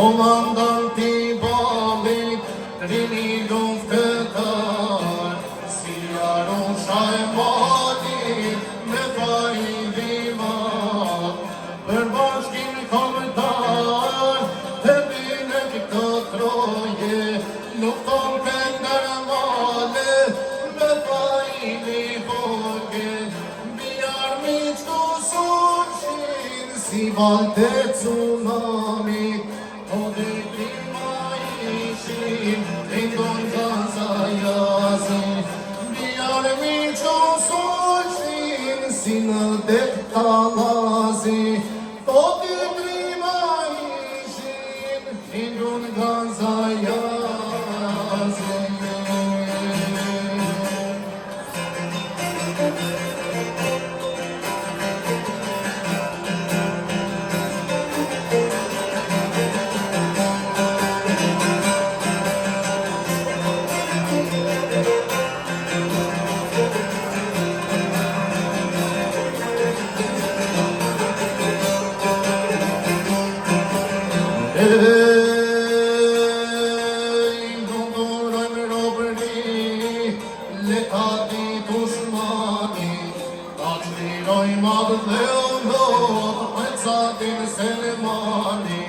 Komandanti balit, trimi luftëtar, si aron shaj malit, me fari vimat, për bashkin komentar, të bine këtë troje, lufton këndër male, me fari vivoge, biar miqtu sunshin, si valte tsunami, Në dek talazi, po t'i prima ishin, hindun ganza jazi. Ndurojmë robëri, letati dushmani, ta qlirojmë atë dhe ndodhë, përcatin Selemani,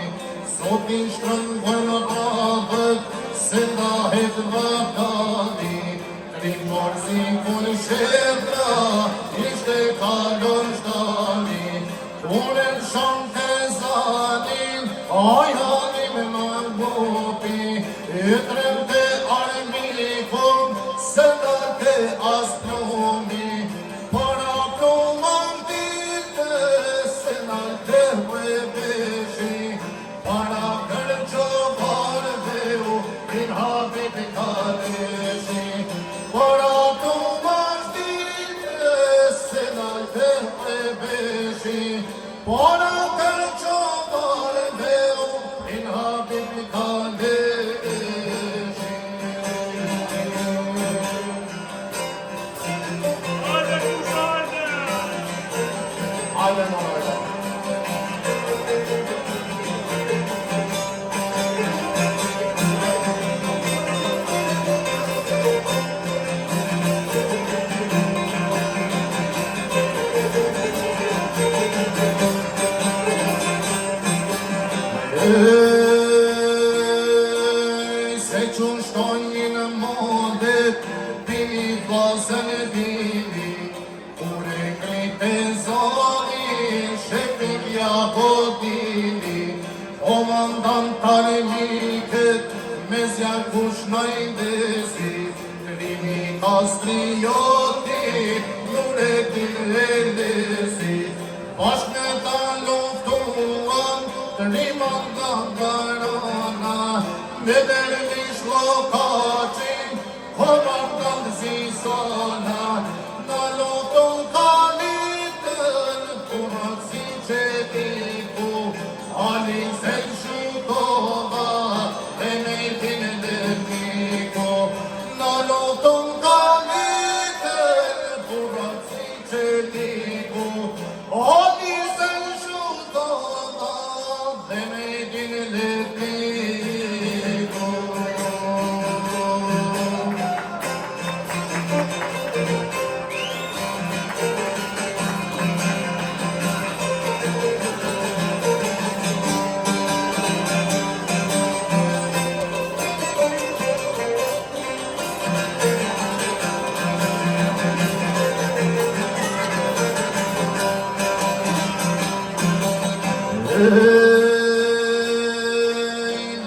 sotin shtrëngojnë pravët, se ndahet vëkani, trimorzi kun shedra, ishte kalon shtani, kur e shon të zanin, oj hanim në bupi, e tremte armikum, se da te astromi, para plumën dilte, se na te bebeshi, para kërqovarve u, in habit kadeshi, para plumën dilte, se na te bebeshi, para kërqovarve u, in habit kadeshi. Se që shtojnë në modet, dini vazën e dini, kur e krejt e zoni, shepik Jahodini, komandant armiket, me zjarkush në indesi, trimi kastrioti, nuretin e lesi, bashk me ta luftuan, triman nga garana, me dervish lokacin, komandant zisona, na lutun kalitën, punat si qetiku, alin zel shutova, e mejtin e derviku, na lutun kalitën, punat si qetiku, alin zel shutova, e mejtin e derviku.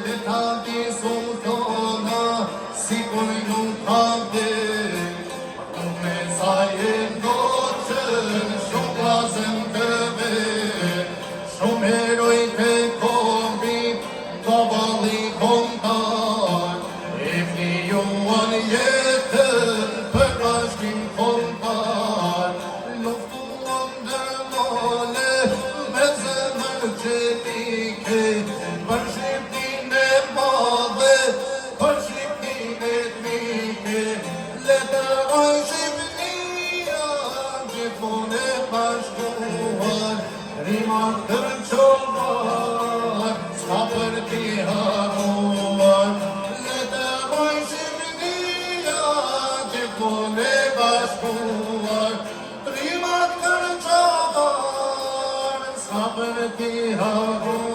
Letati sultana, si kur nuk ka dhe, me Letërgoj Shqipnia gjithmonë e bashkuar, rimat kërqovar, s'ka për t'i haruar. Letërgoj Shqipnia gjithmonë e bashkuar, rimat kërqovar, s'ka për t'i haruar.